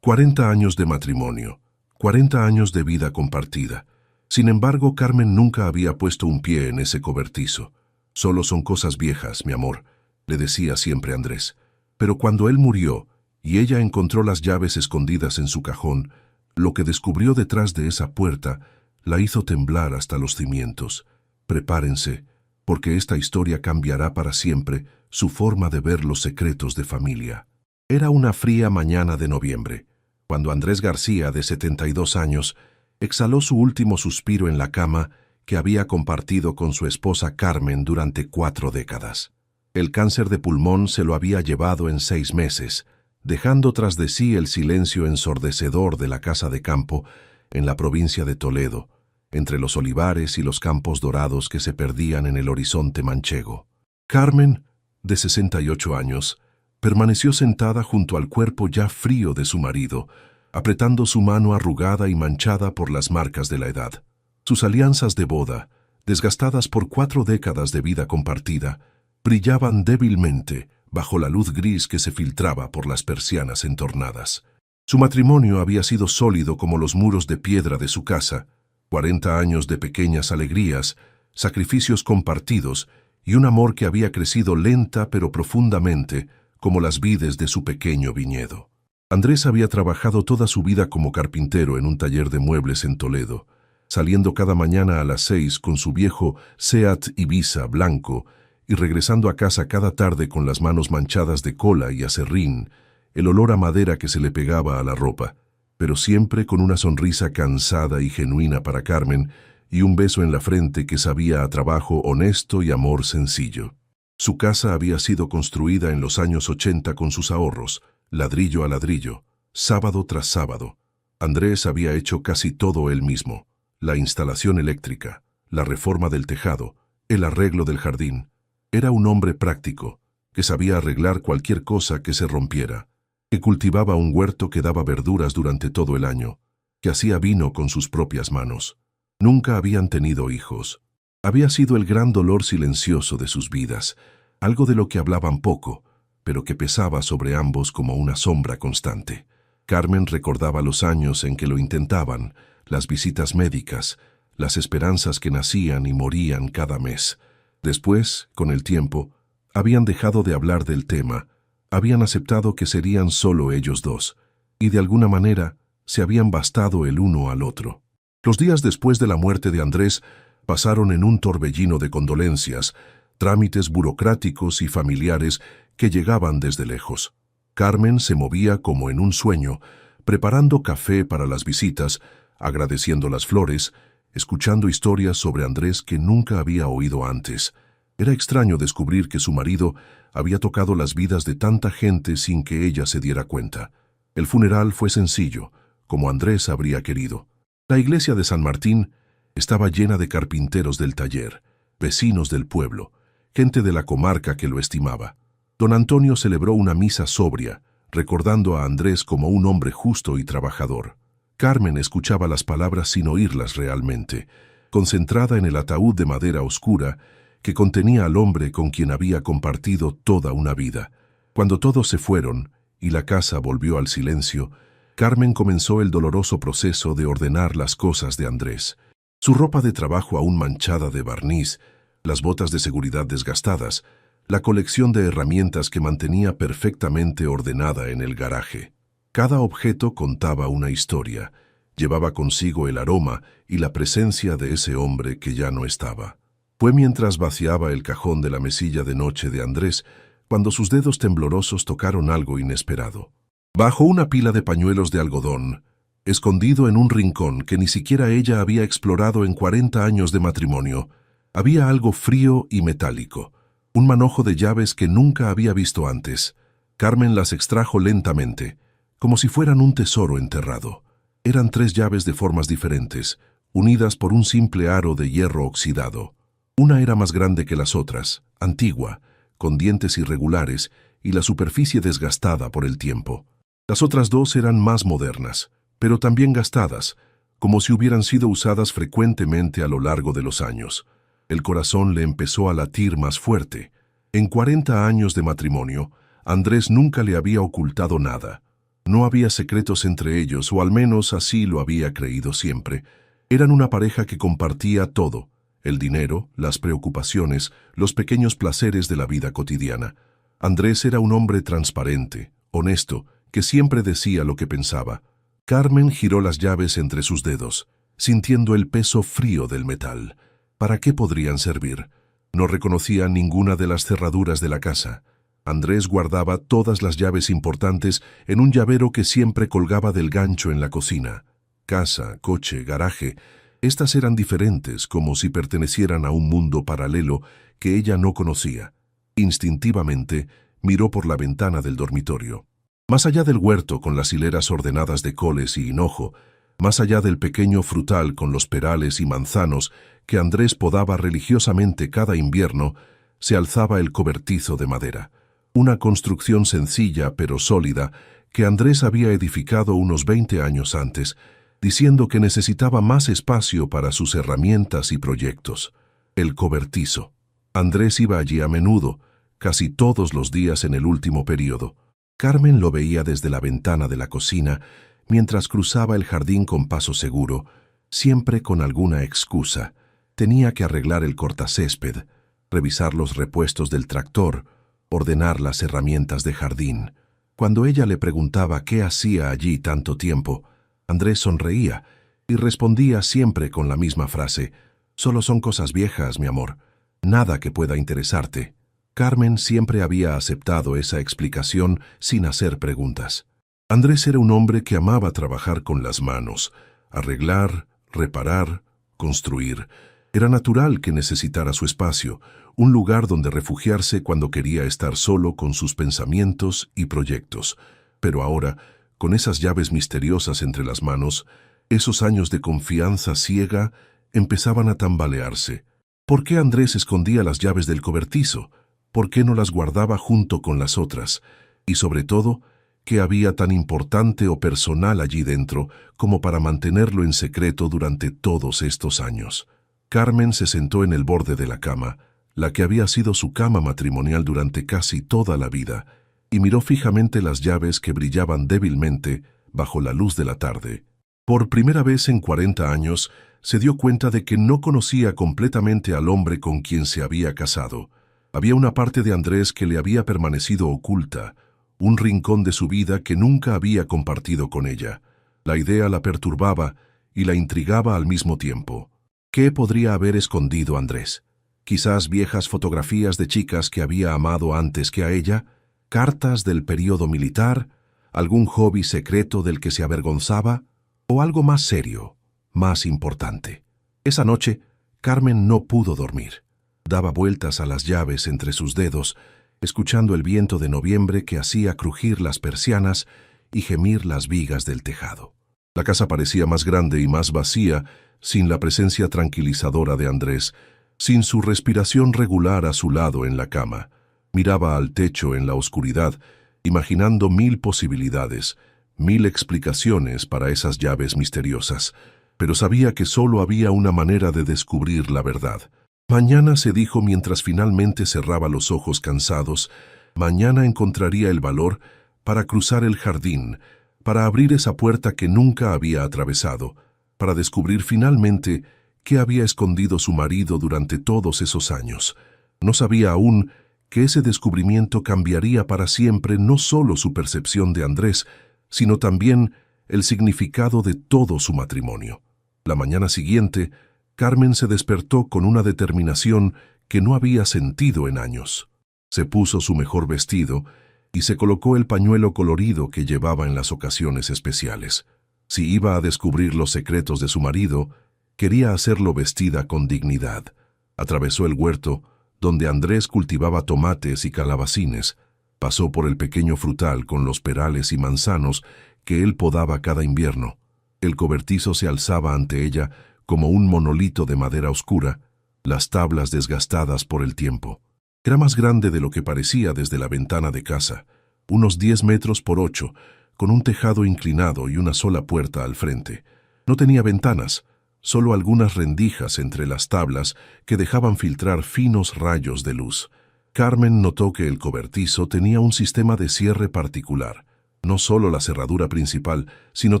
40 años de matrimonio, 40 años de vida compartida. Sin embargo, Carmen nunca había puesto un pie en ese cobertizo. Solo son cosas viejas, mi amor, le decía siempre Andrés. Pero cuando él murió y ella encontró las llaves escondidas en su cajón, lo que descubrió detrás de esa puerta la hizo temblar hasta los cimientos. Prepárense, porque esta historia cambiará para siempre su forma de ver los secretos de familia. Era una fría mañana de noviembre, cuando Andrés García, de 72 años, exhaló su último suspiro en la cama que había compartido con su esposa Carmen durante 4 décadas. El cáncer de pulmón se lo había llevado en 6 meses, dejando tras de sí el silencio ensordecedor de la casa de campo en la provincia de Toledo, entre los olivares y los campos dorados que se perdían en el horizonte manchego. Carmen, de 68 años, permaneció sentada junto al cuerpo ya frío de su marido, apretando su mano arrugada y manchada por las marcas de la edad. Sus alianzas de boda, desgastadas por 4 décadas de vida compartida, brillaban débilmente bajo la luz gris que se filtraba por las persianas entornadas. Su matrimonio había sido sólido como los muros de piedra de su casa, 40 años de pequeñas alegrías, sacrificios compartidos y un amor que había crecido lenta pero profundamente como las vides de su pequeño viñedo. Andrés había trabajado toda su vida como carpintero en un taller de muebles en Toledo, saliendo cada mañana a las 6 con su viejo Seat Ibiza blanco y regresando a casa cada tarde con las manos manchadas de cola y aserrín, el olor a madera que se le pegaba a la ropa, pero siempre con una sonrisa cansada y genuina para Carmen y un beso en la frente que sabía a trabajo honesto y amor sencillo. Su casa había sido construida en los años 80 con sus ahorros, ladrillo a ladrillo, sábado tras sábado. Andrés había hecho casi todo él mismo: la instalación eléctrica, la reforma del tejado, el arreglo del jardín. Era un hombre práctico, que sabía arreglar cualquier cosa que se rompiera, que cultivaba un huerto que daba verduras durante todo el año, que hacía vino con sus propias manos. Nunca habían tenido hijos. Había sido el gran dolor silencioso de sus vidas, algo de lo que hablaban poco, pero que pesaba sobre ambos como una sombra constante. Carmen recordaba los años en que lo intentaban, las visitas médicas, las esperanzas que nacían y morían cada mes. Después, con el tiempo, habían dejado de hablar del tema, habían aceptado que serían solo ellos dos, y de alguna manera se habían bastado el uno al otro. Los días después de la muerte de Andrés pasaron en un torbellino de condolencias, trámites burocráticos y familiares que llegaban desde lejos. Carmen se movía como en un sueño, preparando café para las visitas, agradeciendo las flores, escuchando historias sobre Andrés que nunca había oído antes. Era extraño descubrir que su marido había tocado las vidas de tanta gente sin que ella se diera cuenta. El funeral fue sencillo, como Andrés habría querido. La iglesia de San Martín estaba llena de carpinteros del taller, vecinos del pueblo, gente de la comarca que lo estimaba. Don Antonio celebró una misa sobria, recordando a Andrés como un hombre justo y trabajador. Carmen escuchaba las palabras sin oírlas realmente, concentrada en el ataúd de madera oscura que contenía al hombre con quien había compartido toda una vida. Cuando todos se fueron y la casa volvió al silencio, Carmen comenzó el doloroso proceso de ordenar las cosas de Andrés. Su ropa de trabajo aún manchada de barniz, las botas de seguridad desgastadas, la colección de herramientas que mantenía perfectamente ordenada en el garaje. Cada objeto contaba una historia, llevaba consigo el aroma y la presencia de ese hombre que ya no estaba. Fue mientras vaciaba el cajón de la mesilla de noche de Andrés cuando sus dedos temblorosos tocaron algo inesperado. Bajo una pila de pañuelos de algodón, escondido en un rincón que ni siquiera ella había explorado en 40 años de matrimonio, había algo frío y metálico, un manojo de llaves que nunca había visto antes. Carmen las extrajo lentamente, como si fueran un tesoro enterrado. Eran 3 llaves de formas diferentes, unidas por un simple aro de hierro oxidado. Una era más grande que las otras, antigua, con dientes irregulares y la superficie desgastada por el tiempo. Las otras 2 eran más modernas, pero también gastadas, como si hubieran sido usadas frecuentemente a lo largo de los años. El corazón le empezó a latir más fuerte. En 40 años de matrimonio, Andrés nunca le había ocultado nada. No había secretos entre ellos, o al menos así lo había creído siempre. Eran una pareja que compartía todo: el dinero, las preocupaciones, los pequeños placeres de la vida cotidiana. Andrés era un hombre transparente, honesto, que siempre decía lo que pensaba. Carmen giró las llaves entre sus dedos, sintiendo el peso frío del metal. ¿Para qué podrían servir? No reconocía ninguna de las cerraduras de la casa. Andrés guardaba todas las llaves importantes en un llavero que siempre colgaba del gancho en la cocina. Casa, coche, garaje, estas eran diferentes, como si pertenecieran a un mundo paralelo que ella no conocía. Instintivamente, miró por la ventana del dormitorio. Más allá del huerto con las hileras ordenadas de coles y hinojo, más allá del pequeño frutal con los perales y manzanos que Andrés podaba religiosamente cada invierno, se alzaba el cobertizo de madera. Una construcción sencilla pero sólida que Andrés había edificado unos 20 años antes, diciendo que necesitaba más espacio para sus herramientas y proyectos. El cobertizo. Andrés iba allí a menudo, casi todos los días en el último período. Carmen lo veía desde la ventana de la cocina, mientras cruzaba el jardín con paso seguro, siempre con alguna excusa. Tenía que arreglar el cortacésped, revisar los repuestos del tractor, ordenar las herramientas de jardín. Cuando ella le preguntaba qué hacía allí tanto tiempo, Andrés sonreía y respondía siempre con la misma frase: «Solo son cosas viejas, mi amor. Nada que pueda interesarte». Carmen siempre había aceptado esa explicación sin hacer preguntas. Andrés era un hombre que amaba trabajar con las manos, arreglar, reparar, construir. Era natural que necesitara su espacio, un lugar donde refugiarse cuando quería estar solo con sus pensamientos y proyectos. Pero ahora, con esas llaves misteriosas entre las manos, esos años de confianza ciega empezaban a tambalearse. ¿Por qué Andrés escondía las llaves del cobertizo? ¿Por qué no las guardaba junto con las otras? Y sobre todo, ¿qué había tan importante o personal allí dentro como para mantenerlo en secreto durante todos estos años? Carmen se sentó en el borde de la cama, la que había sido su cama matrimonial durante casi toda la vida, y miró fijamente las llaves que brillaban débilmente bajo la luz de la tarde. Por primera vez en 40 años, se dio cuenta de que no conocía completamente al hombre con quien se había casado. Había una parte de Andrés que le había permanecido oculta, un rincón de su vida que nunca había compartido con ella. La idea la perturbaba y la intrigaba al mismo tiempo. ¿Qué podría haber escondido Andrés? Quizás viejas fotografías de chicas que había amado antes que a ella, cartas del período militar, algún hobby secreto del que se avergonzaba, o algo más serio, más importante. Esa noche, Carmen no pudo dormir. Daba vueltas a las llaves entre sus dedos, escuchando el viento de noviembre que hacía crujir las persianas y gemir las vigas del tejado. La casa parecía más grande y más vacía sin la presencia tranquilizadora de Andrés, sin su respiración regular a su lado en la cama. Miraba al techo en la oscuridad, imaginando 1000 posibilidades, 1000 explicaciones para esas llaves misteriosas, pero sabía que solo había una manera de descubrir la verdad. Mañana, se dijo mientras finalmente cerraba los ojos cansados, mañana encontraría el valor para cruzar el jardín, para abrir esa puerta que nunca había atravesado, para descubrir finalmente qué había escondido su marido durante todos esos años. No sabía aún que ese descubrimiento cambiaría para siempre no solo su percepción de Andrés, sino también el significado de todo su matrimonio. La mañana siguiente, Carmen se despertó con una determinación que no había sentido en años. Se puso su mejor vestido y se colocó el pañuelo colorido que llevaba en las ocasiones especiales. Si iba a descubrir los secretos de su marido, quería hacerlo vestida con dignidad. Atravesó el huerto, donde Andrés cultivaba tomates y calabacines. Pasó por el pequeño frutal con los perales y manzanos que él podaba cada invierno. El cobertizo se alzaba ante ella como un monolito de madera oscura, las tablas desgastadas por el tiempo. Era más grande de lo que parecía desde la ventana de casa, unos 10 metros por 8, con un tejado inclinado y una sola puerta al frente. No tenía ventanas, solo algunas rendijas entre las tablas que dejaban filtrar finos rayos de luz. Carmen notó que el cobertizo tenía un sistema de cierre particular. No solo la cerradura principal, sino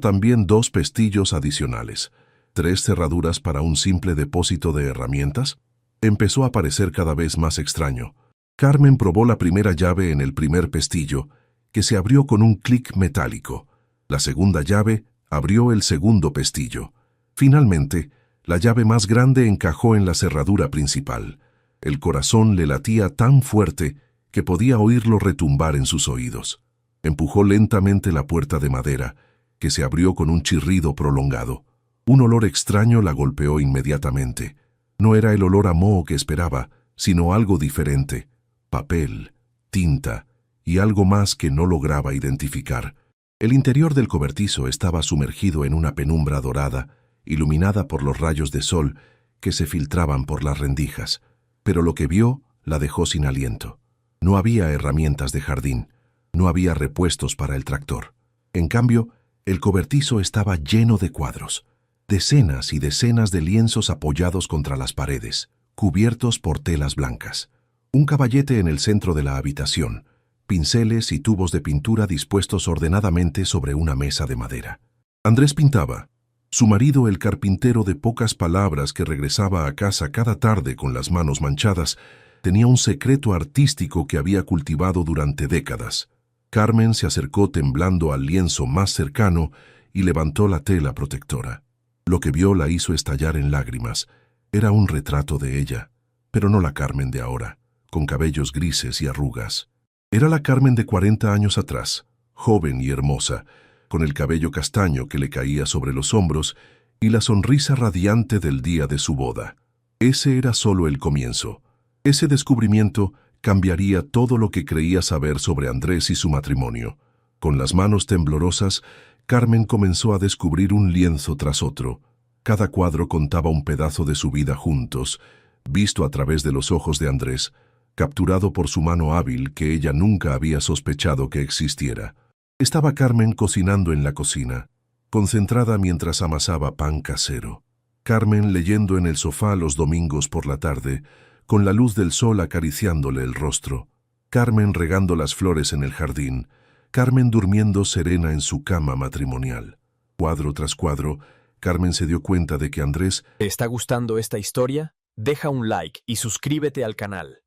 también 2 pestillos adicionales. 3 cerraduras para un simple depósito de herramientas. Empezó a parecer cada vez más extraño. Carmen probó la primera llave en el primer pestillo, que se abrió con un clic metálico. La segunda llave abrió el segundo pestillo. Finalmente, la llave más grande encajó en la cerradura principal. El corazón le latía tan fuerte que podía oírlo retumbar en sus oídos. Empujó lentamente la puerta de madera, que se abrió con un chirrido prolongado. Un olor extraño la golpeó inmediatamente. No era el olor a moho que esperaba, sino algo diferente: papel, tinta y algo más que no lograba identificar. El interior del cobertizo estaba sumergido en una penumbra dorada, iluminada por los rayos de sol que se filtraban por las rendijas. Pero lo que vio la dejó sin aliento. No había herramientas de jardín, no había repuestos para el tractor. En cambio, el cobertizo estaba lleno de cuadros. Decenas y decenas de lienzos apoyados contra las paredes, cubiertos por telas blancas. Un caballete en el centro de la habitación, pinceles y tubos de pintura dispuestos ordenadamente sobre una mesa de madera. Andrés pintaba. Su marido, el carpintero de pocas palabras que regresaba a casa cada tarde con las manos manchadas, tenía un secreto artístico que había cultivado durante décadas. Carmen se acercó temblando al lienzo más cercano y levantó la tela protectora. Lo que vio la hizo estallar en lágrimas. Era un retrato de ella, pero no la Carmen de ahora, con cabellos grises y arrugas. Era la Carmen de 40 años atrás, joven y hermosa, con el cabello castaño que le caía sobre los hombros y la sonrisa radiante del día de su boda. Ese era solo el comienzo. Ese descubrimiento cambiaría todo lo que creía saber sobre Andrés y su matrimonio. Con las manos temblorosas, Carmen comenzó a descubrir un lienzo tras otro. Cada cuadro contaba un pedazo de su vida juntos, visto a través de los ojos de Andrés, capturado por su mano hábil que ella nunca había sospechado que existiera. Estaba Carmen cocinando en la cocina, concentrada mientras amasaba pan casero. Carmen leyendo en el sofá los domingos por la tarde, con la luz del sol acariciándole el rostro. Carmen regando las flores en el jardín. Carmen durmiendo serena en su cama matrimonial. Cuadro tras cuadro, Carmen se dio cuenta de que Andrés... ¿Te está gustando esta historia? Deja un like y suscríbete al canal.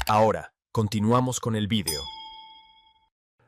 Ahora, continuamos con el vídeo.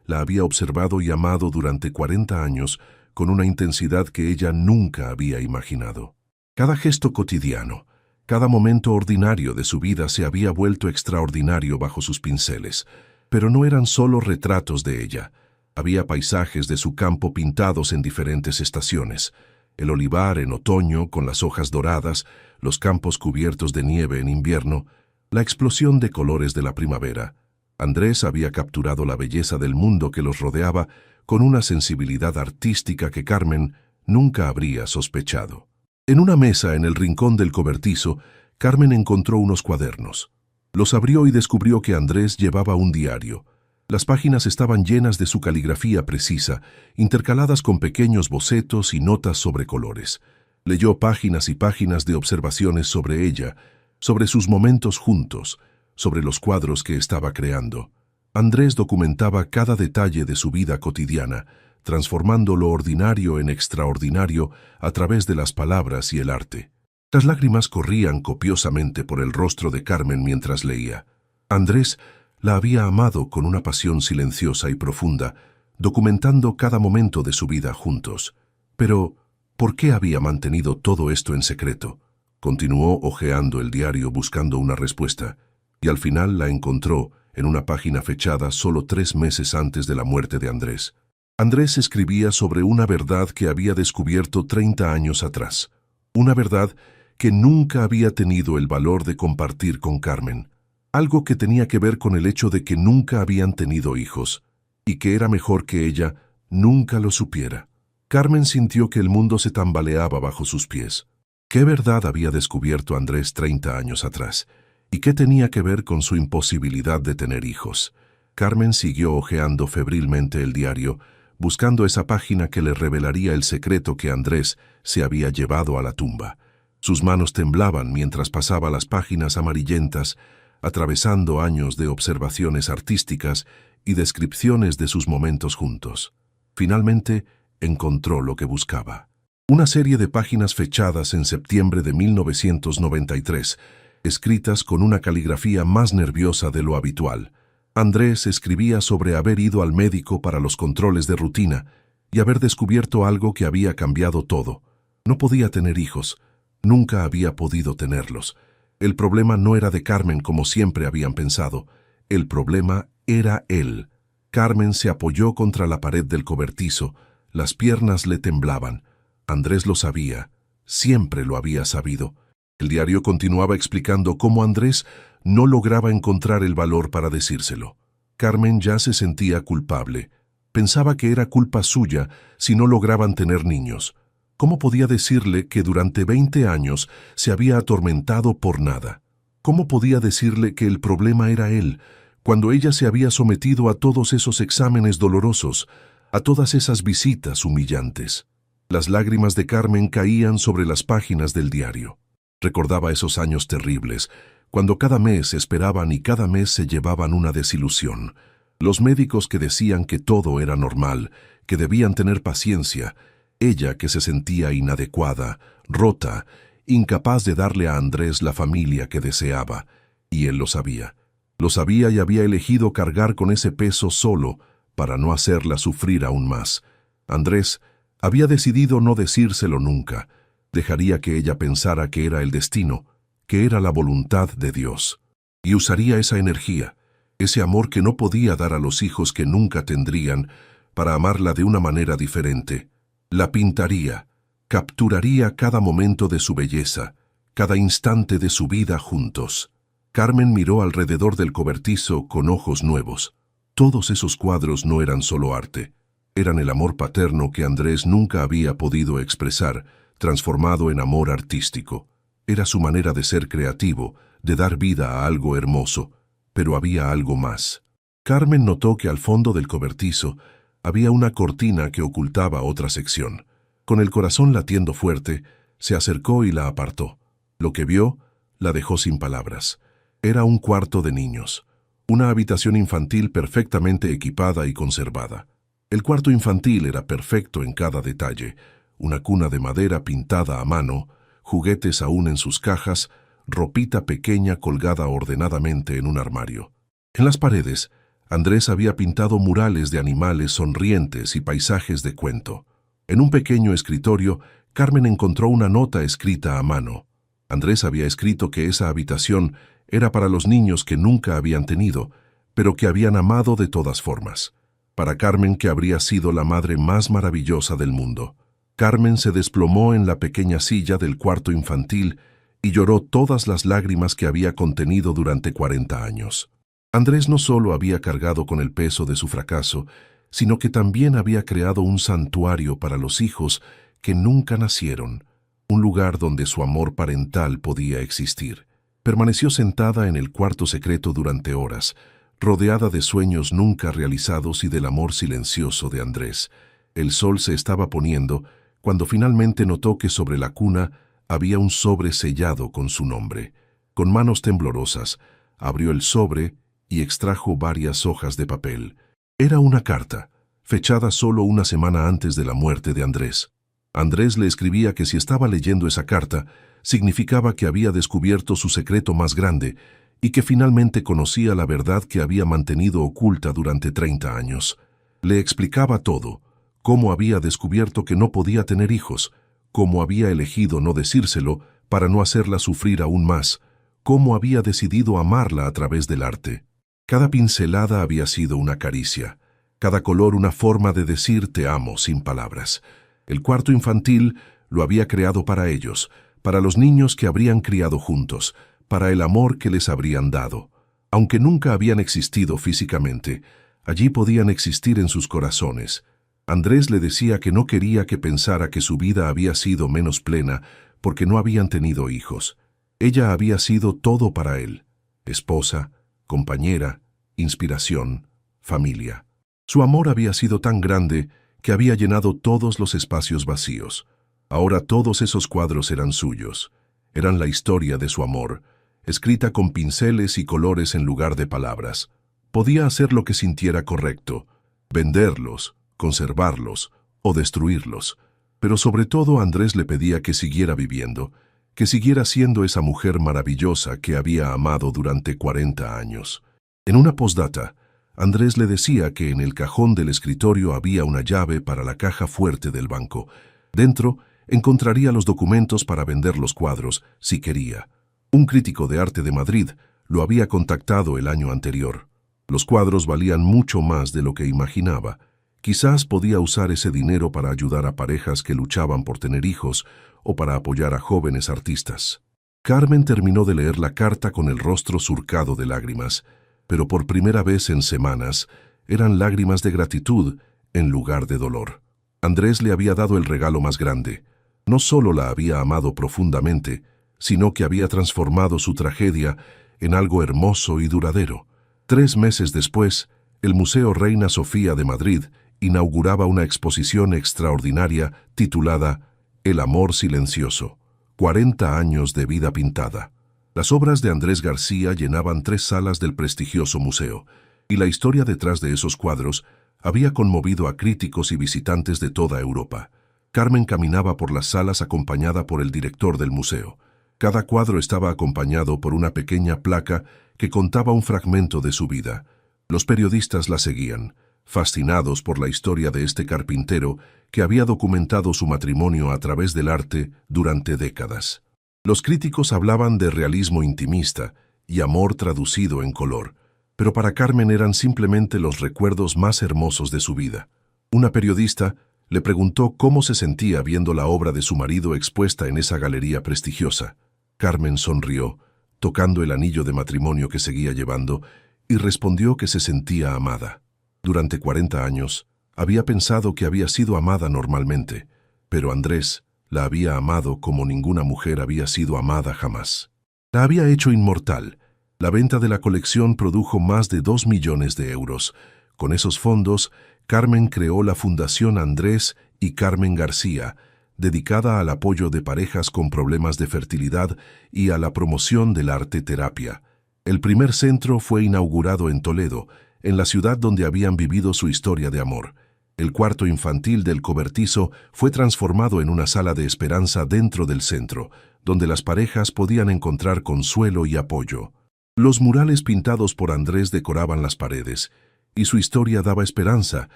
La había observado y amado durante 40 años con una intensidad que ella nunca había imaginado. Cada gesto cotidiano, cada momento ordinario de su vida se había vuelto extraordinario bajo sus pinceles. Pero no eran solo retratos de ella. Había paisajes de su campo pintados en diferentes estaciones. El olivar en otoño con las hojas doradas, los campos cubiertos de nieve en invierno, la explosión de colores de la primavera. Andrés había capturado la belleza del mundo que los rodeaba con una sensibilidad artística que Carmen nunca habría sospechado. En una mesa en el rincón del cobertizo, Carmen encontró unos cuadernos. Los abrió y descubrió que Andrés llevaba un diario. Las páginas estaban llenas de su caligrafía precisa, intercaladas con pequeños bocetos y notas sobre colores. Leyó páginas y páginas de observaciones sobre ella, sobre sus momentos juntos, sobre los cuadros que estaba creando. Andrés documentaba cada detalle de su vida cotidiana, transformando lo ordinario en extraordinario a través de las palabras y el arte. Las lágrimas corrían copiosamente por el rostro de Carmen mientras leía. Andrés la había amado con una pasión silenciosa y profunda, documentando cada momento de su vida juntos. Pero, ¿por qué había mantenido todo esto en secreto? Continuó hojeando el diario buscando una respuesta, y al final la encontró en una página fechada solo 3 meses antes de la muerte de Andrés. Andrés escribía sobre una verdad que había descubierto 30 años atrás. Una verdad que nunca había tenido el valor de compartir con Carmen. Algo que tenía que ver con el hecho de que nunca habían tenido hijos, y que era mejor que ella nunca lo supiera. Carmen sintió que el mundo se tambaleaba bajo sus pies. ¿Qué verdad había descubierto Andrés 30 años atrás? ¿Y qué tenía que ver con su imposibilidad de tener hijos? Carmen siguió hojeando febrilmente el diario, buscando esa página que le revelaría el secreto que Andrés se había llevado a la tumba. Sus manos temblaban mientras pasaba las páginas amarillentas, atravesando años de observaciones artísticas y descripciones de sus momentos juntos. Finalmente, encontró lo que buscaba. Una serie de páginas fechadas en septiembre de 1993, escritas con una caligrafía más nerviosa de lo habitual. Andrés escribía sobre haber ido al médico para los controles de rutina y haber descubierto algo que había cambiado todo. No podía tener hijos, nunca había podido tenerlos. El problema no era de Carmen como siempre habían pensado, el problema era él. Carmen se apoyó contra la pared del cobertizo, las piernas le temblaban. Andrés lo sabía, siempre lo había sabido. El diario continuaba explicando cómo Andrés no lograba encontrar el valor para decírselo. Carmen ya se sentía culpable. Pensaba que era culpa suya si no lograban tener niños. ¿Cómo podía decirle que durante 20 años se había atormentado por nada? ¿Cómo podía decirle que el problema era él, cuando ella se había sometido a todos esos exámenes dolorosos, a todas esas visitas humillantes? Las lágrimas de Carmen caían sobre las páginas del diario. Recordaba esos años terribles, cuando cada mes esperaban y cada mes se llevaban una desilusión. Los médicos que decían que todo era normal, que debían tener paciencia, ella que se sentía inadecuada, rota, incapaz de darle a Andrés la familia que deseaba, y él lo sabía. Lo sabía y había elegido cargar con ese peso solo para no hacerla sufrir aún más. Andrés había decidido no decírselo nunca. Dejaría que ella pensara que era el destino, que era la voluntad de Dios. Y usaría esa energía, ese amor que no podía dar a los hijos que nunca tendrían, para amarla de una manera diferente. La pintaría, capturaría cada momento de su belleza, cada instante de su vida juntos. Carmen miró alrededor del cobertizo con ojos nuevos. Todos esos cuadros no eran solo arte, eran el amor paterno que Andrés nunca había podido expresar, transformado en amor artístico. Era su manera de ser creativo, de dar vida a algo hermoso, pero había algo más. Carmen notó que al fondo del cobertizo había una cortina que ocultaba otra sección. Con el corazón latiendo fuerte, se acercó y la apartó. Lo que vio la dejó sin palabras. Era un cuarto de niños, una habitación infantil perfectamente equipada y conservada. El cuarto infantil era perfecto en cada detalle, una cuna de madera pintada a mano, juguetes aún en sus cajas, ropita pequeña colgada ordenadamente en un armario. En las paredes, Andrés había pintado murales de animales sonrientes y paisajes de cuento. En un pequeño escritorio, Carmen encontró una nota escrita a mano. Andrés había escrito que esa habitación era para los niños que nunca habían tenido, pero que habían amado de todas formas. Para Carmen, que habría sido la madre más maravillosa del mundo. Carmen se desplomó en la pequeña silla del cuarto infantil y lloró todas las lágrimas que había contenido durante 40 años. Andrés no solo había cargado con el peso de su fracaso, sino que también había creado un santuario para los hijos que nunca nacieron, un lugar donde su amor parental podía existir. Permaneció sentada en el cuarto secreto durante horas, rodeada de sueños nunca realizados y del amor silencioso de Andrés. El sol se estaba poniendo cuando finalmente notó que sobre la cuna había un sobre sellado con su nombre. Con manos temblorosas, abrió el sobre y extrajo varias hojas de papel. Era una carta, fechada solo una semana antes de la muerte de Andrés. Andrés le escribía que si estaba leyendo esa carta, significaba que había descubierto su secreto más grande y que finalmente conocía la verdad que había mantenido oculta durante 30 años. Le explicaba todo, cómo había descubierto que no podía tener hijos, cómo había elegido no decírselo para no hacerla sufrir aún más, cómo había decidido amarla a través del arte. Cada pincelada había sido una caricia, cada color una forma de decir te amo sin palabras. El cuarto infantil lo había creado para ellos, para los niños que habrían criado juntos, para el amor que les habrían dado. Aunque nunca habían existido físicamente, allí podían existir en sus corazones. Andrés le decía que no quería que pensara que su vida había sido menos plena porque no habían tenido hijos. Ella había sido todo para él: esposa, compañera, inspiración, familia. Su amor había sido tan grande que había llenado todos los espacios vacíos. Ahora todos esos cuadros eran suyos. Eran la historia de su amor, escrita con pinceles y colores en lugar de palabras. Podía hacer lo que sintiera correcto, venderlos, conservarlos o destruirlos. Pero sobre todo Andrés le pedía que siguiera viviendo, que siguiera siendo esa mujer maravillosa que había amado durante 40 años. En una postdata, Andrés le decía que en el cajón del escritorio había una llave para la caja fuerte del banco. Dentro encontraría los documentos para vender los cuadros, si quería. Un crítico de arte de Madrid lo había contactado el año anterior. Los cuadros valían mucho más de lo que imaginaba. Quizás podía usar ese dinero para ayudar a parejas que luchaban por tener hijos o para apoyar a jóvenes artistas. Carmen terminó de leer la carta con el rostro surcado de lágrimas, pero por primera vez en semanas eran lágrimas de gratitud en lugar de dolor. Andrés le había dado el regalo más grande. No solo la había amado profundamente, sino que había transformado su tragedia en algo hermoso y duradero. 3 meses después, el Museo Reina Sofía de Madrid inauguraba una exposición extraordinaria titulada El amor silencioso, 40 años de vida pintada. Las obras de Andrés García llenaban 3 salas del prestigioso museo, y la historia detrás de esos cuadros había conmovido a críticos y visitantes de toda Europa. Carmen caminaba por las salas acompañada por el director del museo. Cada cuadro estaba acompañado por una pequeña placa que contaba un fragmento de su vida. Los periodistas la seguían, fascinados por la historia de este carpintero que había documentado su matrimonio a través del arte durante décadas. Los críticos hablaban de realismo intimista y amor traducido en color, pero para Carmen eran simplemente los recuerdos más hermosos de su vida. Una periodista le preguntó cómo se sentía viendo la obra de su marido expuesta en esa galería prestigiosa. Carmen sonrió, tocando el anillo de matrimonio que seguía llevando, y respondió que se sentía amada. Durante 40 años, había pensado que había sido amada normalmente, pero Andrés la había amado como ninguna mujer había sido amada jamás. La había hecho inmortal. La venta de la colección produjo más de 2 millones de euros. Con esos fondos, Carmen creó la Fundación Andrés y Carmen García, dedicada al apoyo de parejas con problemas de fertilidad y a la promoción del arte terapia. El primer centro fue inaugurado en Toledo, en la ciudad donde habían vivido su historia de amor. El cuarto infantil del cobertizo fue transformado en una sala de esperanza dentro del centro, donde las parejas podían encontrar consuelo y apoyo. Los murales pintados por Andrés decoraban las paredes, y su historia daba esperanza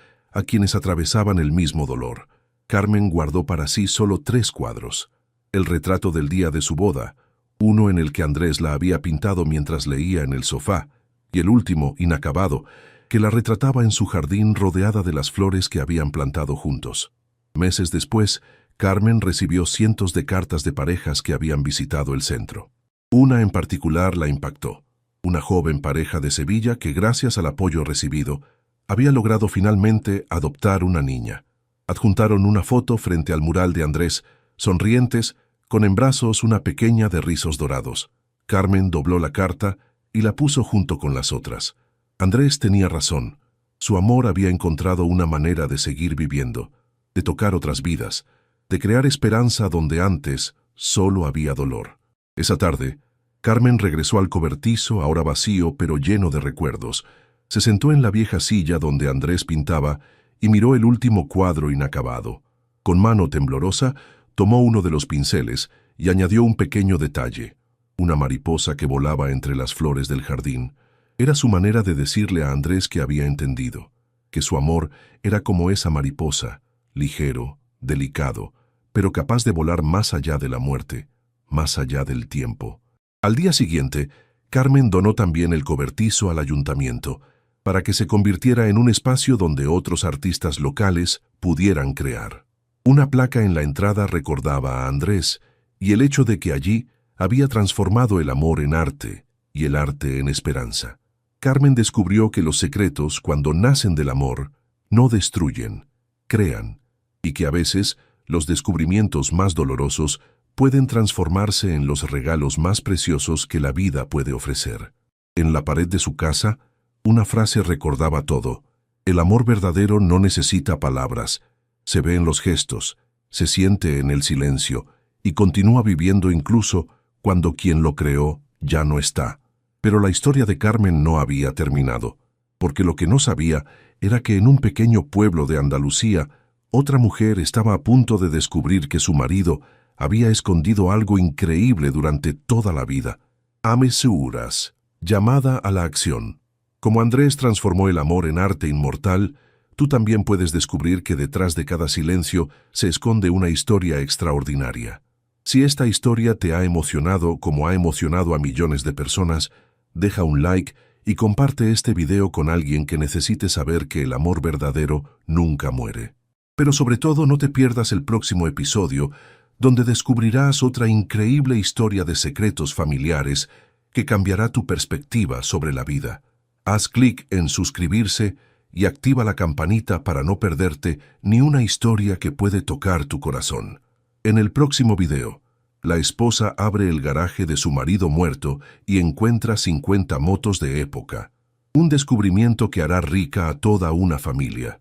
a quienes atravesaban el mismo dolor. Carmen guardó para sí solo 3 cuadros. El retrato del día de su boda, uno en el que Andrés la había pintado mientras leía en el sofá, y el último, inacabado, que la retrataba en su jardín rodeada de las flores que habían plantado juntos. Meses después, Carmen recibió cientos de cartas de parejas que habían visitado el centro. Una en particular la impactó. Una joven pareja de Sevilla que, gracias al apoyo recibido, había logrado finalmente adoptar una niña. Adjuntaron una foto frente al mural de Andrés, sonrientes, con en brazos una pequeña de rizos dorados. Carmen dobló la carta y la puso junto con las otras. Andrés tenía razón. Su amor había encontrado una manera de seguir viviendo, de tocar otras vidas, de crear esperanza donde antes solo había dolor. Esa tarde, Carmen regresó al cobertizo, ahora vacío pero lleno de recuerdos. Se sentó en la vieja silla donde Andrés pintaba y miró el último cuadro inacabado. Con mano temblorosa, tomó uno de los pinceles y añadió un pequeño detalle: una mariposa que volaba entre las flores del jardín. Era su manera de decirle a Andrés que había entendido, que su amor era como esa mariposa, ligero, delicado, pero capaz de volar más allá de la muerte, más allá del tiempo. Al día siguiente, Carmen donó también el cobertizo al ayuntamiento, para que se convirtiera en un espacio donde otros artistas locales pudieran crear. Una placa en la entrada recordaba a Andrés y el hecho de que allí había transformado el amor en arte y el arte en esperanza. Carmen descubrió que los secretos, cuando nacen del amor, no destruyen, crean, y que a veces los descubrimientos más dolorosos pueden transformarse en los regalos más preciosos que la vida puede ofrecer. En la pared de su casa, una frase recordaba todo: el amor verdadero no necesita palabras, se ve en los gestos, se siente en el silencio y continúa viviendo incluso cuando quien lo creó ya no está. Pero la historia de Carmen no había terminado. porque lo que no sabía era que en un pequeño pueblo de Andalucía, otra mujer estaba a punto de descubrir que su marido había escondido algo increíble durante toda la vida. Amesuras, llamada a la acción. Como Andrés transformó el amor en arte inmortal, tú también puedes descubrir que detrás de cada silencio se esconde una historia extraordinaria. Si esta historia te ha emocionado como ha emocionado a millones de personas, deja un like y comparte este video con alguien que necesite saber que el amor verdadero nunca muere. Pero sobre todo no te pierdas el próximo episodio, donde descubrirás otra increíble historia de secretos familiares que cambiará tu perspectiva sobre la vida. Haz clic en suscribirse y activa la campanita para no perderte ni una historia que puede tocar tu corazón. En el próximo video, la esposa abre el garaje de su marido muerto y encuentra 50 motos de época. Un descubrimiento que hará rica a toda una familia.